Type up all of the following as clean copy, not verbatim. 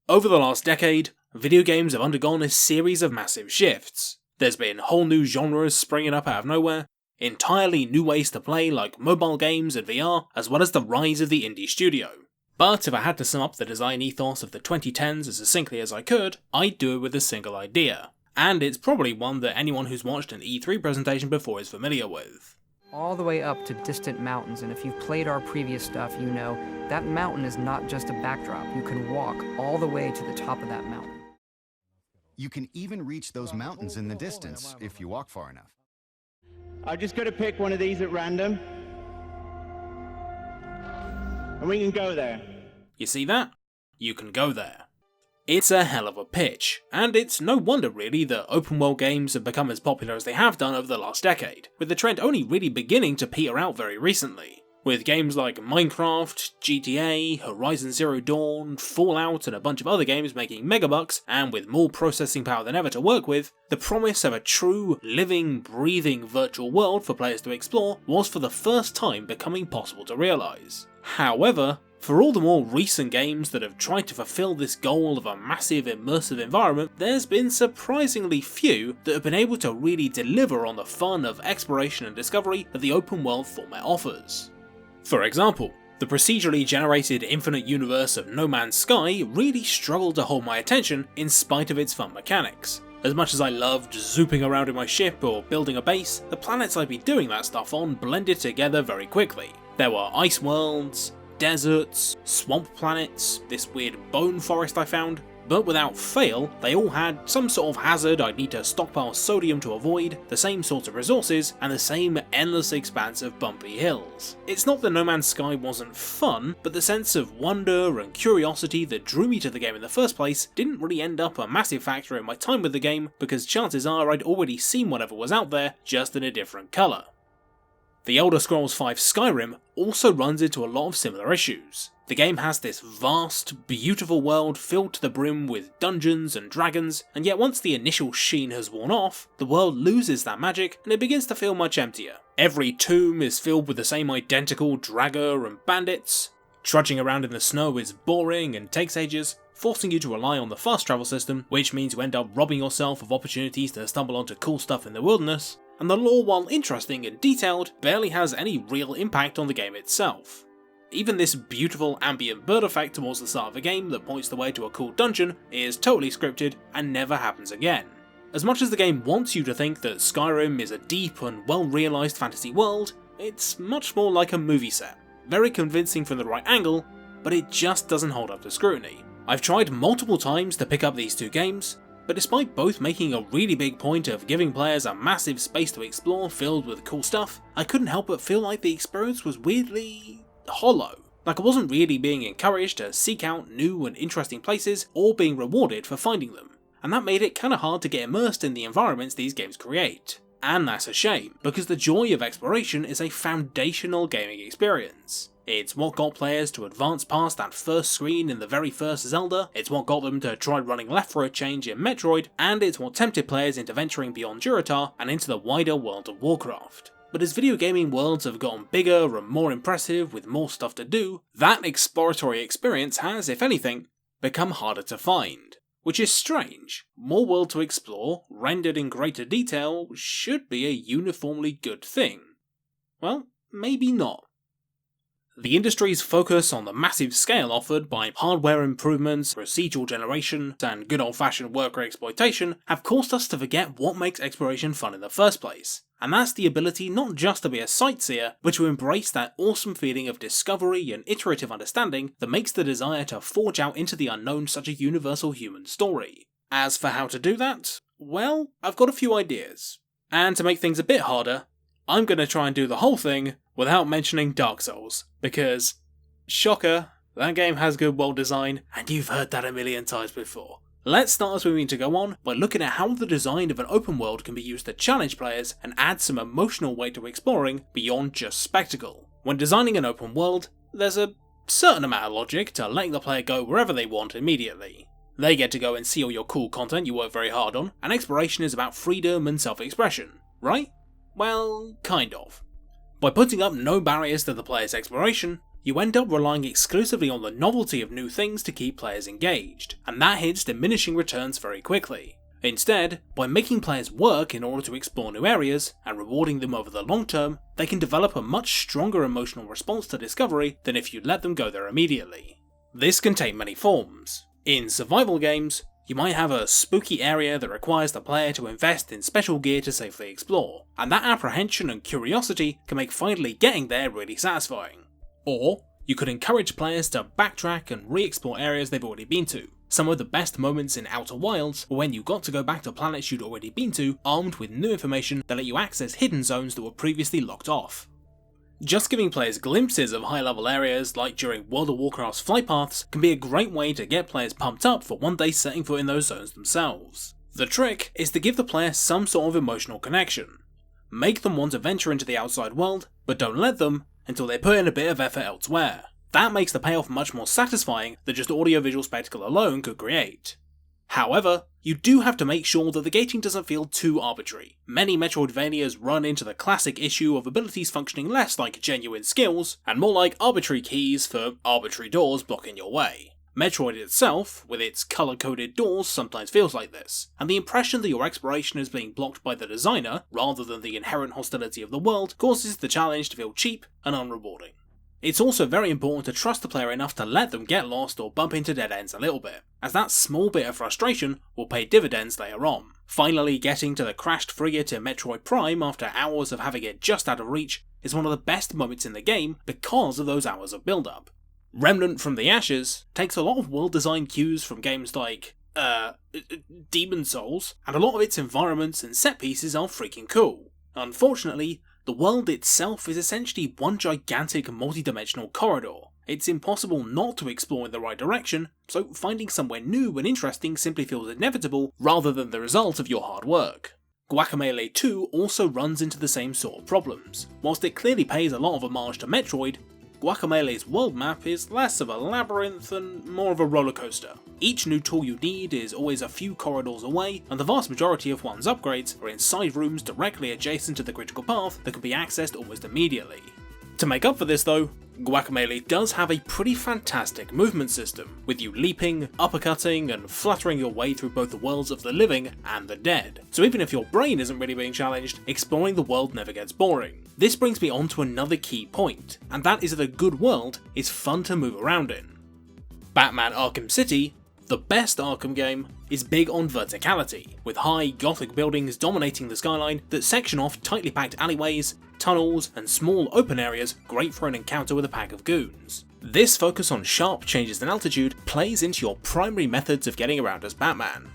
Over the last decade, video games have undergone a series of massive shifts. There's been whole new genres springing up out of nowhere, entirely new ways to play like mobile games and VR, as well as the rise of the indie studio. But if I had to sum up the design ethos of the 2010s as succinctly as I could, I'd do it with a single idea. And it's probably one that anyone who's watched an E3 presentation before is familiar with. All the way up to distant mountains, and if you've played our previous stuff, you know that mountain is not just a backdrop. You can walk all the way to the top of that mountain. You can even reach those mountains in the distance if you walk far enough. I've just got to pick one of these at random, and we can go there. You see that? You can go there. It's a hell of a pitch, and it's no wonder really that open world games have become as popular as they have done over the last decade, with the trend only really beginning to peter out very recently. With games like Minecraft, GTA, Horizon Zero Dawn, Fallout and a bunch of other games making megabucks, and with more processing power than ever to work with, the promise of a true, living, breathing virtual world for players to explore was for the first time becoming possible to realise. However, for all the more recent games that have tried to fulfill this goal of a massive immersive environment, there's been surprisingly few that have been able to really deliver on the fun of exploration and discovery that the open world format offers. For example, the procedurally generated infinite universe of No Man's Sky really struggled to hold my attention in spite of its fun mechanics. As much as I loved zooping around in my ship or building a base, the planets I'd be doing that stuff on blended together very quickly. There were ice worlds, deserts, swamp planets, this weird bone forest I found, but without fail, they all had some sort of hazard I'd need to stockpile sodium to avoid, the same sorts of resources, and the same endless expanse of bumpy hills. It's not that No Man's Sky wasn't fun, but the sense of wonder and curiosity that drew me to the game in the first place didn't really end up a massive factor in my time with the game, because chances are I'd already seen whatever was out there, just in a different colour. The Elder Scrolls V Skyrim also runs into a lot of similar issues. The game has this vast, beautiful world filled to the brim with dungeons and dragons, and yet once the initial sheen has worn off, the world loses that magic and it begins to feel much emptier. Every tomb is filled with the same identical dragger and bandits. Trudging around in the snow is boring and takes ages, forcing you to rely on the fast travel system, which means you end up robbing yourself of opportunities to stumble onto cool stuff in the wilderness. And the lore, while interesting and detailed, barely has any real impact on the game itself. Even this beautiful ambient bird effect towards the start of the game that points the way to a cool dungeon is totally scripted and never happens again. As much as the game wants you to think that Skyrim is a deep and well-realised fantasy world, it's much more like a movie set. Very convincing from the right angle, but it just doesn't hold up to scrutiny. I've tried multiple times to pick up these two games, but despite both making a really big point of giving players a massive space to explore filled with cool stuff, I couldn't help but feel like the experience was weirdly hollow. Like I wasn't really being encouraged to seek out new and interesting places or being rewarded for finding them. And that made it kinda hard to get immersed in the environments these games create. And that's a shame, because the joy of exploration is a foundational gaming experience. It's what got players to advance past that first screen in the very first Zelda, it's what got them to try running left for a change in Metroid, and it's what tempted players into venturing beyond Durotar and into the wider world of Warcraft. But as video gaming worlds have gotten bigger and more impressive with more stuff to do, that exploratory experience has, if anything, become harder to find. Which is strange. More world to explore, rendered in greater detail, should be a uniformly good thing. Well, maybe not. The industry's focus on the massive scale offered by hardware improvements, procedural generation, and good old-fashioned worker exploitation have caused us to forget what makes exploration fun in the first place. And that's the ability not just to be a sightseer, but to embrace that awesome feeling of discovery and iterative understanding that makes the desire to forge out into the unknown such a universal human story. As for how to do that, well, I've got a few ideas. And to make things a bit harder, I'm going to try and do the whole thing without mentioning Dark Souls, because, shocker, that game has good world design, and you've heard that a million times before. Let's start as we mean to go on by looking at how the design of an open world can be used to challenge players and add some emotional weight to exploring beyond just spectacle. When designing an open world, there's a certain amount of logic to letting the player go wherever they want immediately. They get to go and see all your cool content you work very hard on, and exploration is about freedom and self-expression, right? Well, kind of. By putting up no barriers to the player's exploration, you end up relying exclusively on the novelty of new things to keep players engaged, and that hits diminishing returns very quickly. Instead, by making players work in order to explore new areas, and rewarding them over the long term, they can develop a much stronger emotional response to discovery than if you let them go there immediately. This can take many forms. In survival games, you might have a spooky area that requires the player to invest in special gear to safely explore, and that apprehension and curiosity can make finally getting there really satisfying. Or, you could encourage players to backtrack and re-explore areas they've already been to. Some of the best moments in Outer Wilds were when you got to go back to planets you'd already been to, armed with new information that let you access hidden zones that were previously locked off. Just giving players glimpses of high-level areas, like during World of Warcraft's flight paths, can be a great way to get players pumped up for one day setting foot in those zones themselves. The trick is to give the player some sort of emotional connection. Make them want to venture into the outside world, but don't let them until they put in a bit of effort elsewhere. That makes the payoff much more satisfying than just audiovisual spectacle alone could create. However, you do have to make sure that the gating doesn't feel too arbitrary. Many Metroidvanias run into the classic issue of abilities functioning less like genuine skills, and more like arbitrary keys for arbitrary doors blocking your way. Metroid itself, with its colour-coded doors, sometimes feels like this, and the impression that your exploration is being blocked by the designer, rather than the inherent hostility of the world, causes the challenge to feel cheap and unrewarding. It's also very important to trust the player enough to let them get lost or bump into dead ends a little bit, as that small bit of frustration will pay dividends later on. Finally getting to the crashed frigate in Metroid Prime after hours of having it just out of reach is one of the best moments in the game because of those hours of build-up. Remnant from the Ashes takes a lot of world design cues from games like, Demon Souls, and a lot of its environments and set pieces are freaking cool. Unfortunately, the world itself is essentially one gigantic multi-dimensional corridor. It's impossible not to explore in the right direction, so finding somewhere new and interesting simply feels inevitable rather than the result of your hard work. Guacamelee 2 also runs into the same sort of problems. Whilst it clearly pays a lot of homage to Metroid, Guacamelee's world map is less of a labyrinth and more of a roller coaster. Each new tool you need is always a few corridors away, and the vast majority of one's upgrades are in side rooms directly adjacent to the critical path that can be accessed almost immediately. To make up for this though, Guacamelee does have a pretty fantastic movement system, with you leaping, uppercutting, and fluttering your way through both the worlds of the living and the dead. So even if your brain isn't really being challenged, exploring the world never gets boring. This brings me on to another key point, and that is that a good world is fun to move around in. Batman Arkham City, the best Arkham game, is big on verticality, with high gothic buildings dominating the skyline that section off tightly packed alleyways, tunnels, and small open areas great for an encounter with a pack of goons. This focus on sharp changes in altitude plays into your primary methods of getting around as Batman: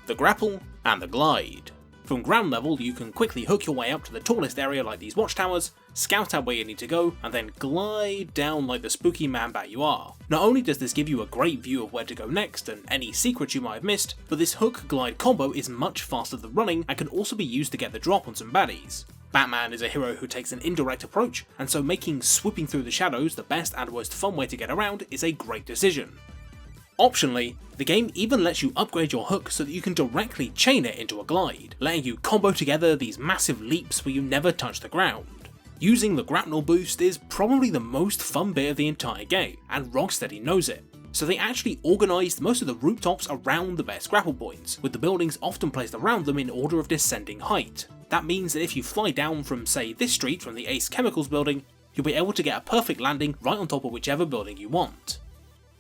the grapple and the glide. From ground level, you can quickly hook your way up to the tallest area like these watchtowers, scout out where you need to go, and then glide down like the spooky man-bat you are. Not only does this give you a great view of where to go next and any secrets you might have missed, but this hook-glide combo is much faster than running and can also be used to get the drop on some baddies. Batman is a hero who takes an indirect approach, and so making swooping through the shadows the best and most fun way to get around is a great decision. Optionally, the game even lets you upgrade your hook so that you can directly chain it into a glide, letting you combo together these massive leaps where you never touch the ground. Using the grapnel boost is probably the most fun bit of the entire game, and Rocksteady knows it. So they actually organised most of the rooftops around the best grapple points, with the buildings often placed around them in order of descending height. That means that if you fly down from, say, this street from the Ace Chemicals building, you'll be able to get a perfect landing right on top of whichever building you want.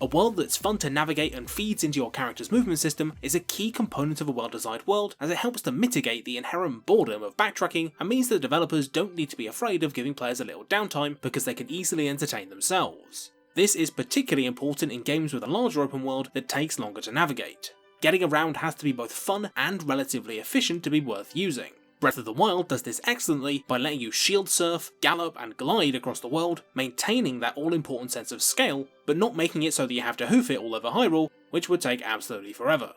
A world that's fun to navigate and feeds into your character's movement system is a key component of a well-designed world, as it helps to mitigate the inherent boredom of backtracking and means that developers don't need to be afraid of giving players a little downtime because they can easily entertain themselves. This is particularly important in games with a larger open world that takes longer to navigate. Getting around has to be both fun and relatively efficient to be worth using. Breath of the Wild does this excellently by letting you shield surf, gallop, and glide across the world, maintaining that all-important sense of scale, but not making it so that you have to hoof it all over Hyrule, which would take absolutely forever.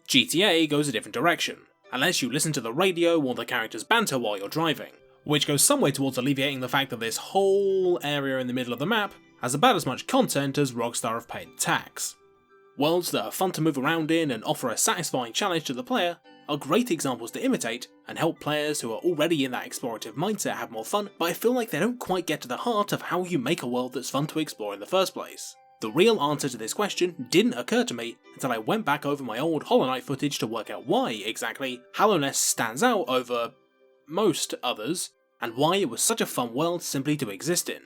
GTA goes a different direction, and lets you listen to the radio or the character's banter while you're driving, which goes some way towards alleviating the fact that this whole area in the middle of the map has about as much content as Rockstar have paid tax. Worlds that are fun to move around in and offer a satisfying challenge to the player are great examples to imitate and help players who are already in that explorative mindset have more fun, but I feel like they don't quite get to the heart of how you make a world that's fun to explore in the first place. The real answer to this question didn't occur to me until I went back over my old Hollow Knight footage to work out why, exactly, Hallownest stands out over most others, and why it was such a fun world simply to exist in.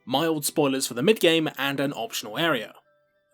Mild spoilers for the mid-game and an optional area.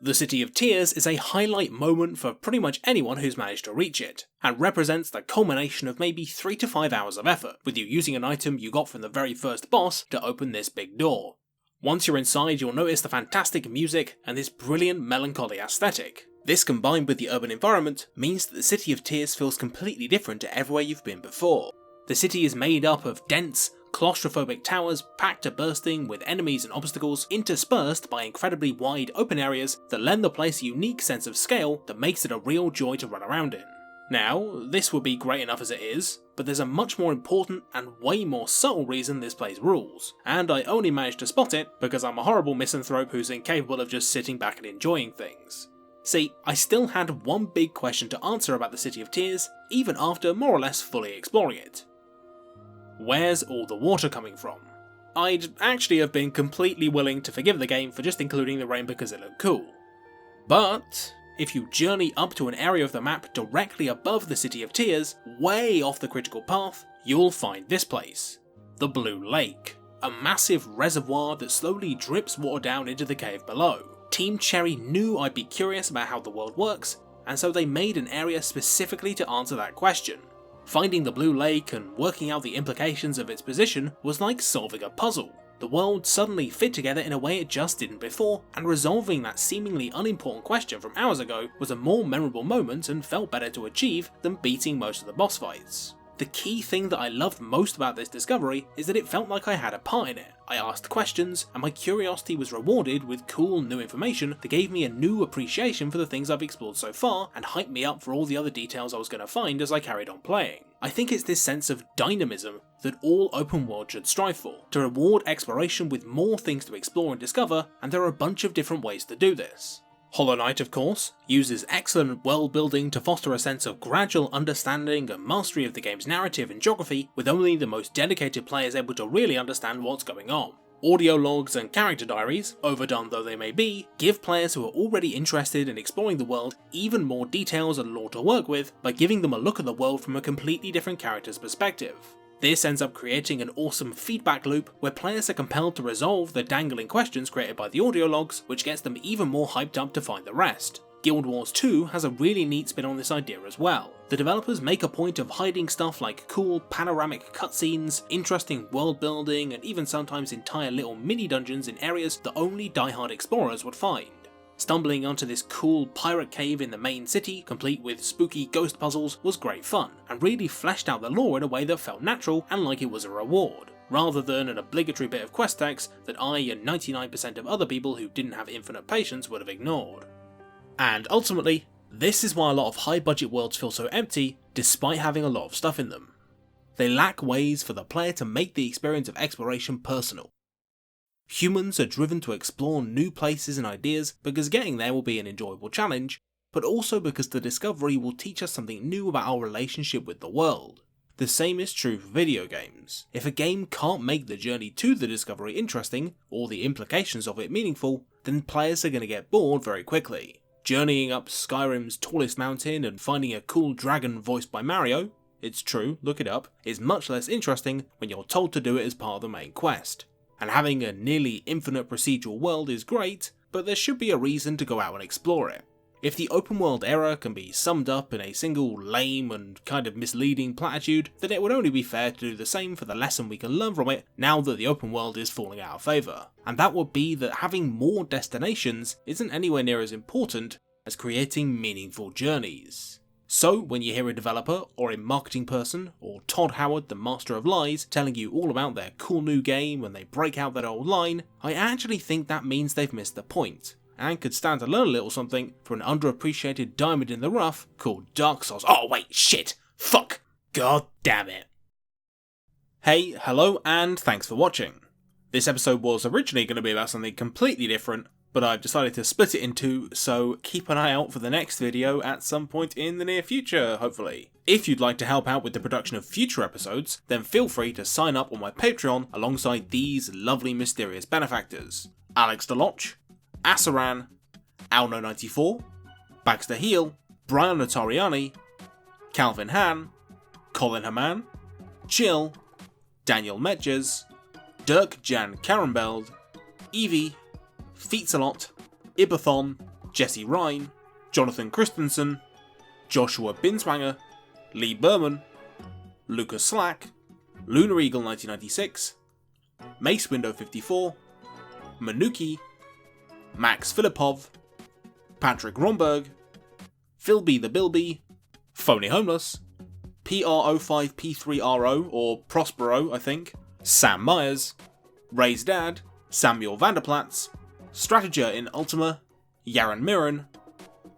The City of Tears is a highlight moment for pretty much anyone who's managed to reach it, and represents the culmination of maybe 3 to 5 hours of effort, with you using an item you got from the very first boss to open this big door. Once you're inside, you'll notice the fantastic music and this brilliant melancholy aesthetic. This combined with the urban environment means that the City of Tears feels completely different to everywhere you've been before. The city is made up of dense, claustrophobic towers packed to bursting with enemies and obstacles interspersed by incredibly wide open areas that lend the place a unique sense of scale that makes it a real joy to run around in. Now, this would be great enough as it is, but there's a much more important and way more subtle reason this place rules, and I only managed to spot it because I'm a horrible misanthrope who's incapable of just sitting back and enjoying things. See, I still had one big question to answer about the City of Tears, even after more or less fully exploring it. Where's all the water coming from? I'd actually have been completely willing to forgive the game for just including the rain because it looked cool. But if you journey up to an area of the map directly above the City of Tears, way off the critical path, you'll find this place. The Blue Lake. A massive reservoir that slowly drips water down into the cave below. Team Cherry knew I'd be curious about how the world works, and so they made an area specifically to answer that question. Finding the Blue Lake and working out the implications of its position was like solving a puzzle. The world suddenly fit together in a way it just didn't before, and resolving that seemingly unimportant question from hours ago was a more memorable moment and felt better to achieve than beating most of the boss fights. The key thing that I loved most about this discovery is that it felt like I had a part in it. I asked questions, and my curiosity was rewarded with cool new information that gave me a new appreciation for the things I've explored so far, and hyped me up for all the other details I was going to find as I carried on playing. I think it's this sense of dynamism that all open world should strive for, to reward exploration with more things to explore and discover, and there are a bunch of different ways to do this. Hollow Knight, of course, uses excellent world building to foster a sense of gradual understanding and mastery of the game's narrative and geography, with only the most dedicated players able to really understand what's going on. Audio logs and character diaries, overdone though they may be, give players who are already interested in exploring the world even more details and lore to work with by giving them a look at the world from a completely different character's perspective. This ends up creating an awesome feedback loop where players are compelled to resolve the dangling questions created by the audio logs, which gets them even more hyped up to find the rest. Guild Wars 2 has a really neat spin on this idea as well. The developers make a point of hiding stuff like cool panoramic cutscenes, interesting world building, and even sometimes entire little mini dungeons in areas that only diehard explorers would find. Stumbling onto this cool pirate cave in the main city, complete with spooky ghost puzzles, was great fun, and really fleshed out the lore in a way that felt natural and like it was a reward, rather than an obligatory bit of quest text that I and 99% of other people who didn't have infinite patience would have ignored. And ultimately, this is why a lot of high budget worlds feel so empty, despite having a lot of stuff in them. They lack ways for the player to make the experience of exploration personal. Humans are driven to explore new places and ideas because getting there will be an enjoyable challenge, but also because the discovery will teach us something new about our relationship with the world. The same is true for video games. If a game can't make the journey to the discovery interesting, or the implications of it meaningful, then players are going to get bored very quickly. Journeying up Skyrim's tallest mountain and finding a cool dragon voiced by Mario, it's true, look it up, is much less interesting when you're told to do it as part of the main quest. And having a nearly infinite procedural world is great, but there should be a reason to go out and explore it. If the open world era can be summed up in a single lame and kind of misleading platitude, then it would only be fair to do the same for the lesson we can learn from it now that the open world is falling out of favour. And that would be that having more destinations isn't anywhere near as important as creating meaningful journeys. So when you hear a developer, or a marketing person, or Todd Howard, the master of lies, telling you all about their cool new game when they break out that old line, I actually think that means they've missed the point, and could stand to learn a little something from an underappreciated diamond in the rough called Dark Souls. Oh wait, shit! Fuck! God damn it! Hey, hello, and thanks for watching. This episode was originally going to be about something completely different, but I've decided to split it in two, so keep an eye out for the next video at some point in the near future, hopefully. If you'd like to help out with the production of future episodes, then feel free to sign up on my Patreon alongside these lovely mysterious benefactors: Alex Deloche, Assaran, Alno94, Baxter Heel, Brian Notariani, Calvin Han, Colin Haman, Chill, Daniel Metjes, Dirk Jan Karambeld, Evie, Feetsalot, Ibathon, Jesse Ryan, Jonathan Kristensen, Joshua Binswanger, Lee Berman, Lucas Slack, Lunar Eagle 1996, Mace Window 54, Manuki, Max Filipov, Patrick Romberg, Philby the Bilby, Phony Homeless, PR05P3RO, or Prospero, I think, Sam Myers, Ray's Dad, Samuel Vanderplatz, Strateger in Ultima, Yaron Mirren,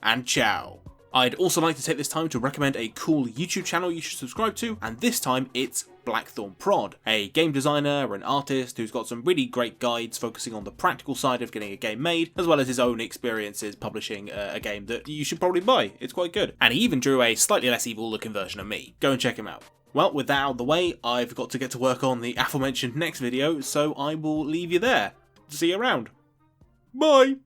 and Chow. I'd also like to take this time to recommend a cool YouTube channel you should subscribe to, and this time it's Blackthorn Prod, a game designer and artist who's got some really great guides focusing on the practical side of getting a game made, as well as his own experiences publishing a game that you should probably buy. It's quite good. And he even drew a slightly less evil looking version of me. Go and check him out. Well, with that out of the way, I've got to get to work on the aforementioned next video, so I will leave you there. See you around. Bye!